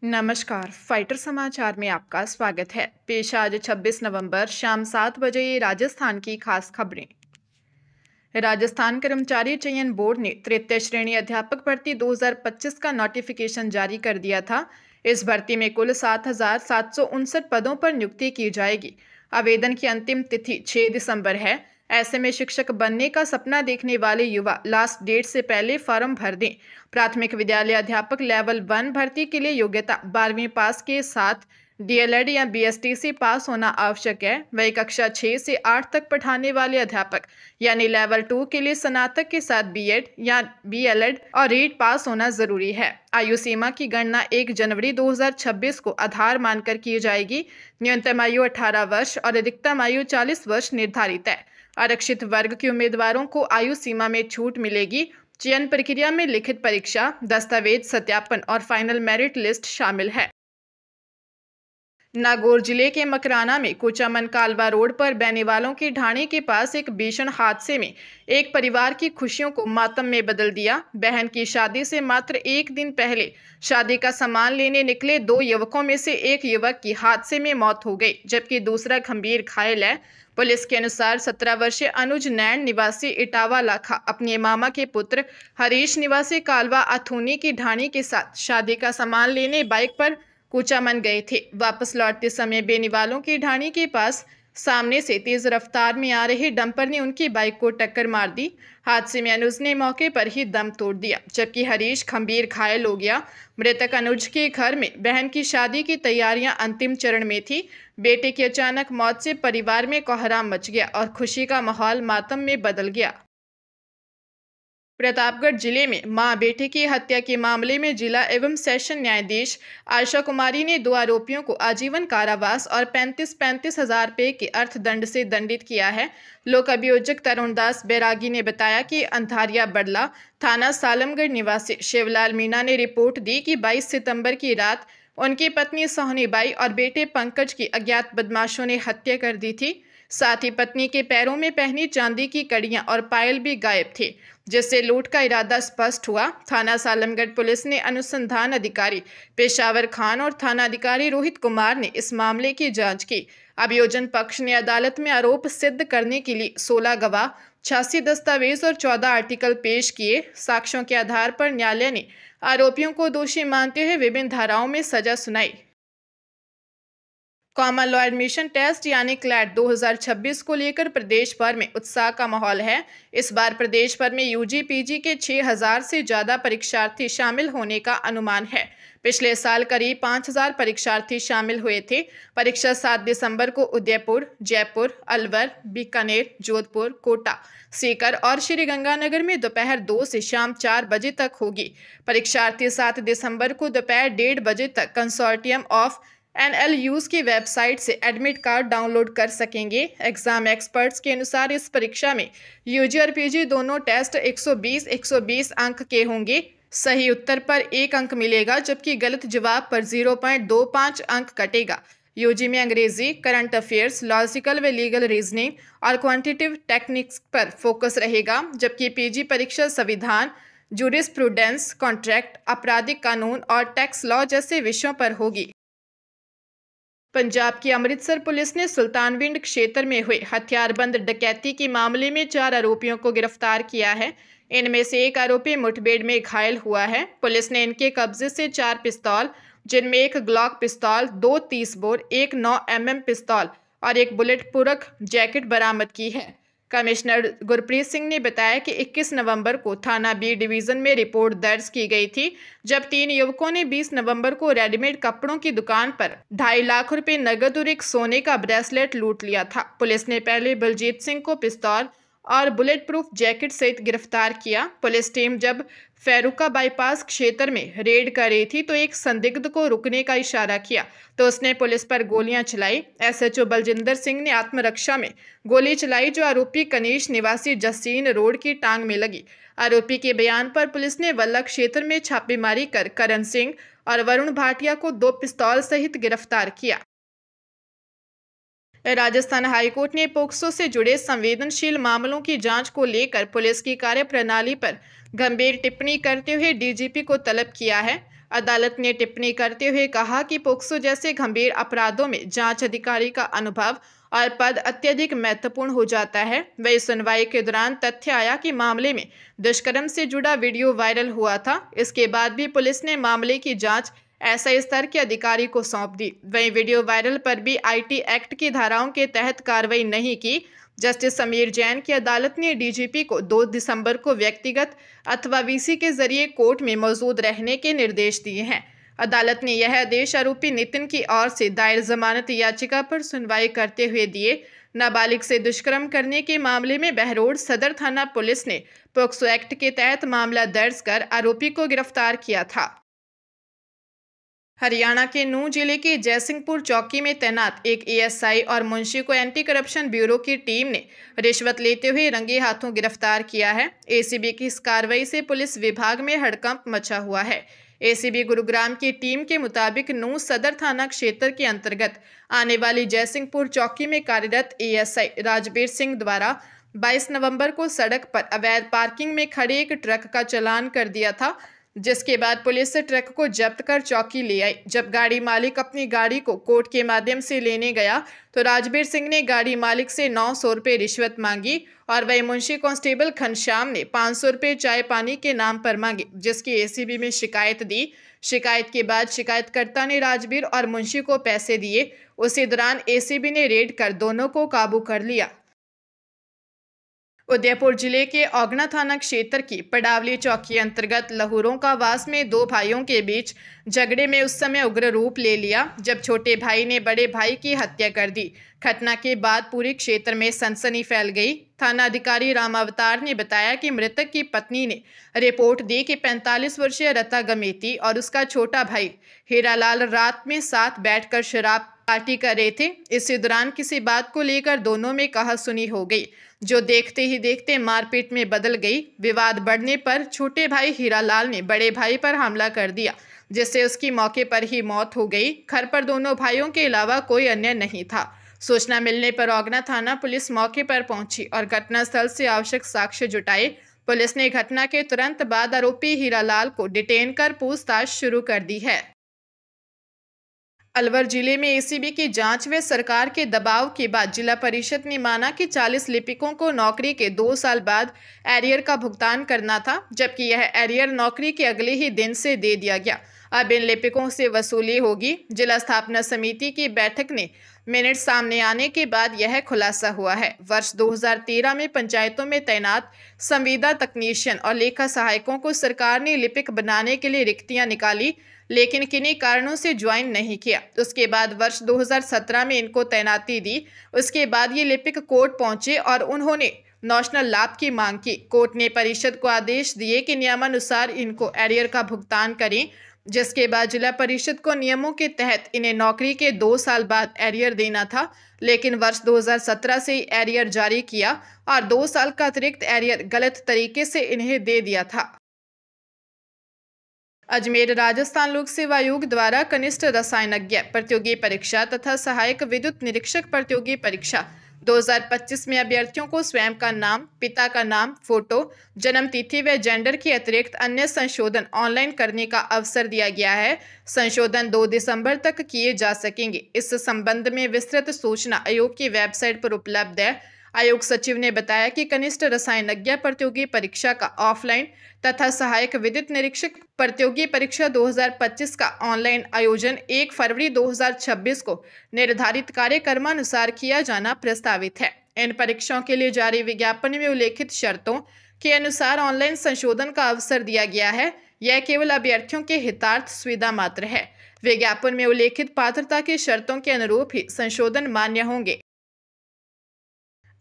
नमस्कार, फाइटर समाचार में आपका स्वागत है। पेश आज 26 नवंबर शाम 7 बजे ये राजस्थान की खास खबरें। राजस्थान कर्मचारी चयन बोर्ड ने तृतीय श्रेणी अध्यापक भर्ती 2025 का नोटिफिकेशन जारी कर दिया था। इस भर्ती में कुल 7,759 पदों पर नियुक्ति की जाएगी। आवेदन की अंतिम तिथि 6 दिसंबर है। ऐसे में शिक्षक बनने का सपना देखने वाले युवा लास्ट डेट से पहले फॉर्म भर दें। प्राथमिक विद्यालय अध्यापक लेवल 1 भर्ती के लिए योग्यता 12वीं पास के साथ डीएलएड या बीएसटीसी पास होना आवश्यक है। वही कक्षा 6 से 8 तक पढ़ाने वाले अध्यापक यानी लेवल 2 के लिए स्नातक के साथ बीएड या बीएलएड और रीट पास होना जरूरी है। आयु सीमा की गणना 1 जनवरी 2026 को आधार मानकर की जाएगी। न्यूनतम आयु 18 वर्ष और अधिकतम आयु 40 वर्ष निर्धारित है। आरक्षित वर्ग के उम्मीदवारों को आयु सीमा में छूट मिलेगी। चयन प्रक्रिया में लिखित परीक्षा, दस्तावेज सत्यापन और फाइनल मेरिट लिस्ट शामिल है। नागौर जिले के मकराना में कुचामन कालवा रोड पर बैनीवालों की ढाणी के पास एक भीषण हादसे में एक परिवार की खुशियों को मातम में बदल दिया। बहन की शादी से मात्र एक दिन पहले शादी का सामान लेने निकले 2 युवकों में से एक युवक की हादसे में मौत हो गई, जबकि दूसरा गंभीर घायल है। पुलिस के अनुसार 17 वर्षीय अनुज नैन निवासी इटावा लाखा अपने मामा के पुत्र हरीश निवासी कालवा अथूनी की ढाणी के साथ शादी का सामान लेने बाइक पर कुचामन गए थे। वापस लौटते समय बेनीवालों की ढाणी के पास सामने से तेज रफ्तार में आ रहे डंपर ने उनकी बाइक को टक्कर मार दी। हादसे में अनुज ने मौके पर ही दम तोड़ दिया, जबकि हरीश गंभीर घायल हो गया। मृतक अनुज के घर में बहन की शादी की तैयारियां अंतिम चरण में थी। बेटे की अचानक मौत से परिवार में कोहराम मच गया और खुशी का माहौल मातम में बदल गया। प्रतापगढ़ जिले में मां बेटे की हत्या के मामले में जिला एवं सेशन न्यायाधीश आशा कुमारी ने 2 आरोपियों को आजीवन कारावास और 35-35 हजार रुपये के अर्थदंड से दंडित किया है। लोक अभियोजक तरुण दास बैरागी ने बताया कि अंधारिया बडला थाना सालमगढ़ निवासी शिवलाल मीणा ने रिपोर्ट दी कि 22 सितंबर की रात उनकी पत्नी सोहनी बाई और बेटे पंकज की अज्ञात बदमाशों ने हत्या कर दी थी। साथ ही पत्नी के पैरों में पहनी चांदी की कड़ियां और पायल भी गायब थे, जिससे लूट का इरादा स्पष्ट हुआ। थाना सालमगढ़ पुलिस ने अनुसंधान अधिकारी पेशावर खान और थाना अधिकारी रोहित कुमार ने इस मामले की जांच की। अभियोजन पक्ष ने अदालत में आरोप सिद्ध करने के लिए 16 गवाह, 86 दस्तावेज और 14 आर्टिकल पेश किए। साक्ष्यों के आधार पर न्यायालय ने आरोपियों को दोषी मानते हुए विभिन्न धाराओं में सजा सुनाई। कॉमन लॉ एडमिशन टेस्ट यानी क्लैट 2026 को लेकर प्रदेश भर में उत्साह का माहौल है। इस बार प्रदेश भर में यूजी पीजी के 6000 से ज्यादा परीक्षार्थी शामिल होने का अनुमान है। पिछले साल करीब 5000 परीक्षार्थी शामिल हुए थे। परीक्षा 7 दिसंबर को उदयपुर, जयपुर, अलवर, बीकानेर, जोधपुर, कोटा, सीकर और श्रीगंगानगर में दोपहर 2 से शाम 4 बजे तक होगी। परीक्षार्थी 7 दिसंबर को दोपहर 1:30 बजे तक कंसोर्टियम ऑफ एनएलयूज की वेबसाइट से एडमिट कार्ड डाउनलोड कर सकेंगे। एग्जाम एक्सपर्ट्स के अनुसार इस परीक्षा में यूजी और पीजी दोनों टेस्ट 120 अंक के होंगे। सही उत्तर पर 1 अंक मिलेगा, जबकि गलत जवाब पर 0.25 अंक कटेगा। यूजी में अंग्रेजी, करंट अफेयर्स, लॉजिकल व लीगल रीजनिंग और क्वांटिटेटिव टेक्निक्स पर फोकस रहेगा, जबकि पीजी परीक्षा संविधान, जूरिस्प्रूडेंस, कॉन्ट्रैक्ट, आपराधिक कानून और टैक्स लॉ जैसे विषयों पर होगी। पंजाब की अमृतसर पुलिस ने सुल्तानविंड क्षेत्र में हुए हथियारबंद डकैती के मामले में 4 आरोपियों को गिरफ्तार किया है। इनमें से एक आरोपी मुठभेड़ में घायल हुआ है। पुलिस ने इनके कब्जे से 4 पिस्तौल, जिनमें एक ग्लॉक पिस्तौल, 2 30 बोर, एक 9 mm पिस्तौल और एक बुलेट पूरक जैकेट बरामद की है। कमिश्नर गुरप्रीत सिंह ने बताया कि 21 नवंबर को थाना बी डिवीजन में रिपोर्ट दर्ज की गई थी, जब 3 युवकों ने 20 नवंबर को रेडीमेड कपड़ों की दुकान पर 2.5 लाख रुपए नगद और एक सोने का ब्रेसलेट लूट लिया था। पुलिस ने पहले बलजीत सिंह को पिस्तौल और बुलेट प्रूफ जैकेट सहित गिरफ्तार किया। पुलिस टीम जब फेरुका बाईपास क्षेत्र में रेड कर रही थी तो एक संदिग्ध को रुकने का इशारा किया तो उसने पुलिस पर गोलियां चलाई। एसएचओ बलजिंदर सिंह ने आत्मरक्षा में गोली चलाई, जो आरोपी कनीश निवासी जसीन रोड की टांग में लगी। आरोपी के बयान पर पुलिस ने वल्ला क्षेत्र में छापेमारी कर करण सिंह और वरुण भाटिया को 2 पिस्तौल सहित गिरफ्तार किया। राजस्थान हाईकोर्ट ने पोक्सो से जुड़े संवेदनशील मामलों की जांच को लेकर पुलिस की कार्यप्रणाली पर गंभीर टिप्पणी करते हुए डीजीपी को तलब किया है। अदालत ने टिप्पणी करते हुए कहा कि पोक्सो जैसे गंभीर अपराधों में जांच अधिकारी का अनुभव और पद अत्यधिक महत्वपूर्ण हो जाता है। वही सुनवाई के दौरान तथ्य आया कि मामले में दुष्कर्म से जुड़ा वीडियो वायरल हुआ था। इसके बाद भी पुलिस ने मामले की जांच एसआई स्तर के अधिकारी को सौंप दी। वहीं वीडियो वायरल पर भी आईटी एक्ट की धाराओं के तहत कार्रवाई नहीं की। जस्टिस समीर जैन की अदालत ने डीजीपी को 2 दिसंबर को व्यक्तिगत अथवा वीसी के जरिए कोर्ट में मौजूद रहने के निर्देश दिए हैं। अदालत ने यह आदेश आरोपी नितिन की ओर से दायर जमानत याचिका पर सुनवाई करते हुए दिए। नाबालिग से दुष्कर्म करने के मामले में बहरोड सदर थाना पुलिस ने पोक्सो एक्ट के तहत मामला दर्ज कर आरोपी को गिरफ्तार किया था। हरियाणा के नूंह जिले के जयसिंहपुर चौकी में तैनात एक एएसआई और मुंशी को एंटी करप्शन ब्यूरो की टीम ने रिश्वत लेते हुए रंगे हाथों गिरफ्तार किया है। एसीबी की इस कार्रवाई से पुलिस विभाग में हड़कंप मचा हुआ है। एसीबी गुरुग्राम की टीम के मुताबिक नूंह सदर थाना क्षेत्र के अंतर्गत आने वाली जयसिंहपुर चौकी में कार्यरत एएसआई राजबीर सिंह द्वारा 22 नवंबर को सड़क पर अवैध पार्किंग में खड़े एक ट्रक का चालान कर दिया था, जिसके बाद पुलिस से ट्रक को जब्त कर चौकी ले आई। जब गाड़ी मालिक अपनी गाड़ी को कोर्ट के माध्यम से लेने गया तो राजबीर सिंह ने गाड़ी मालिक से 900 रुपये रिश्वत मांगी और वही मुंशी कांस्टेबल घनश्याम ने 500 रुपये चाय पानी के नाम पर मांगे, जिसकी एसीबी में शिकायत दी। शिकायत के बाद शिकायतकर्ता ने राजबीर और मुंशी को पैसे दिए। उसी दौरान एसीबी ने रेड कर दोनों को काबू कर लिया। उदयपुर जिले के औगना थाना क्षेत्र की पडावली चौकी अंतर्गत लहूरों का वास में 2 भाइयों के बीच झगड़े में उस समय उग्र रूप ले लिया जब छोटे भाई ने बड़े भाई की हत्या कर दी। घटना के बाद पूरे क्षेत्र में सनसनी फैल गई। थाना अधिकारी रामावतार ने बताया कि मृतक की पत्नी ने रिपोर्ट दी कि 45 वर्षीय रता गमेती और उसका छोटा भाई हीरालाल रात में साथ बैठकर शराब पार्टी कर रहे थे। इसी दौरान किसी बात को लेकर दोनों में कहासुनी हो गई, जो देखते ही देखते मारपीट में बदल गई। विवाद बढ़ने पर छोटे भाई हीरालाल ने बड़े भाई पर हमला कर दिया, जिससे उसकी मौके पर ही मौत हो गई। घर पर दोनों भाइयों के अलावा कोई अन्य नहीं था। सूचना मिलने पर औगना थाना पुलिस मौके पर पहुंची और घटनास्थल से आवश्यक साक्ष्य जुटाए। पुलिस ने घटना के तुरंत बाद आरोपी हीरालाल को डिटेन कर पूछताछ शुरू कर दी है। अलवर जिले में एसीबी की जांच व सरकार के दबाव के बाद जिला परिषद ने माना कि 40 लिपिकों को नौकरी के 2 साल बाद एरियर का भुगतान करना था, जबकि यह एरियर नौकरी के अगले ही दिन से दे दिया गया। अब इन लिपिकों से वसूली होगी। जिला स्थापना समिति की बैठक ने मिनट सामने आने के बाद यह खुलासा हुआ है। वर्ष 2013 में पंचायतों में तैनात संविदा तकनीशियन और लेखा सहायकों को सरकार ने लिपिक बनाने के लिए रिक्तियां निकाली, लेकिन किन्हीं कारणों से ज्वाइन नहीं किया। उसके बाद वर्ष 2017 में इनको तैनाती दी। उसके बाद ये लिपिक कोर्ट पहुंचे और उन्होंने नौशनल लाभ की मांग की। कोर्ट ने परिषद को आदेश दिए कि नियमानुसार इनको एरियर का भुगतान करें, जिसके बाद जिला परिषद को नियमों के तहत इन्हें नौकरी के 2 साल बाद एरियर देना था, लेकिन वर्ष 2017 से ही एरियर जारी किया और 2 साल का अतिरिक्त एरियर गलत तरीके से इन्हें दे दिया था। अजमेर राजस्थान लोक सेवा आयोग द्वारा कनिष्ठ रसायनज्ञ प्रतियोगी परीक्षा तथा सहायक विद्युत निरीक्षक प्रतियोगी परीक्षा 2025 में अभ्यर्थियों को स्वयं का नाम, पिता का नाम, फोटो, जन्म तिथि व जेंडर के अतिरिक्त अन्य संशोधन ऑनलाइन करने का अवसर दिया गया है। संशोधन 2 दिसंबर तक किए जा सकेंगे। इस संबंध में विस्तृत सूचना आयोग की वेबसाइट पर उपलब्ध है। आयोग सचिव ने बताया कि कनिष्ठ रसायनज्ञ प्रतियोगी परीक्षा का ऑफलाइन तथा सहायक विद्युत निरीक्षक प्रतियोगी परीक्षा 2025 का ऑनलाइन आयोजन 1 फरवरी 2026 को निर्धारित कार्यक्रमानुसार किया जाना प्रस्तावित है। इन परीक्षाओं के लिए जारी विज्ञापन में उल्लेखित शर्तों के अनुसार ऑनलाइन संशोधन का अवसर दिया गया है। यह केवल अभ्यर्थियों के हितार्थ सुविधा मात्र है। विज्ञापन में उल्लेखित पात्रता की शर्तों के अनुरूप ही संशोधन मान्य होंगे।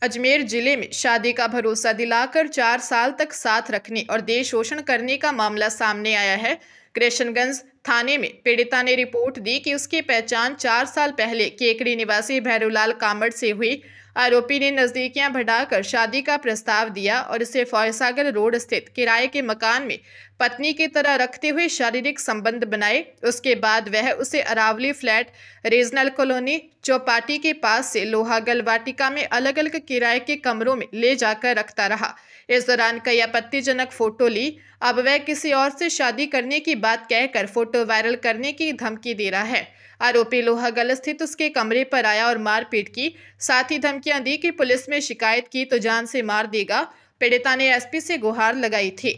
अजमेर जिले में शादी का भरोसा दिलाकर 4 साल तक साथ रखने और देश शोषण करने का मामला सामने आया है। कृष्णगंज थाने में पीड़िता ने रिपोर्ट दी कि उसकी पहचान 4 साल पहले केकड़ी निवासी भैरूलाल कामड़ से हुई। आरोपी ने नजदीकियां बढ़ाकर शादी का प्रस्ताव दिया और इसे फॉयसागर रोड स्थित किराए के मकान में पत्नी की तरह रखते हुए शारीरिक संबंध बनाए। उसके बाद वह उसे Aravali flat regional colony Chowpatty के पास से लोहागल वाटिका में अलग अलग किराए के कमरों में ले जाकर रखता रहा। इस दौरान कई आपत्तिजनक फोटो ली। अब वह किसी और से शादी करने की बात कहकर फोटो वायरल करने की धमकी दे रहा है। आरोपी लोहागल स्थित उसके कमरे पर आया और मारपीट की, साथ ही धमकियां दी कि पुलिस में शिकायत की तो जान से मार देगा। पीड़िता ने एसपी से गुहार लगाई थी।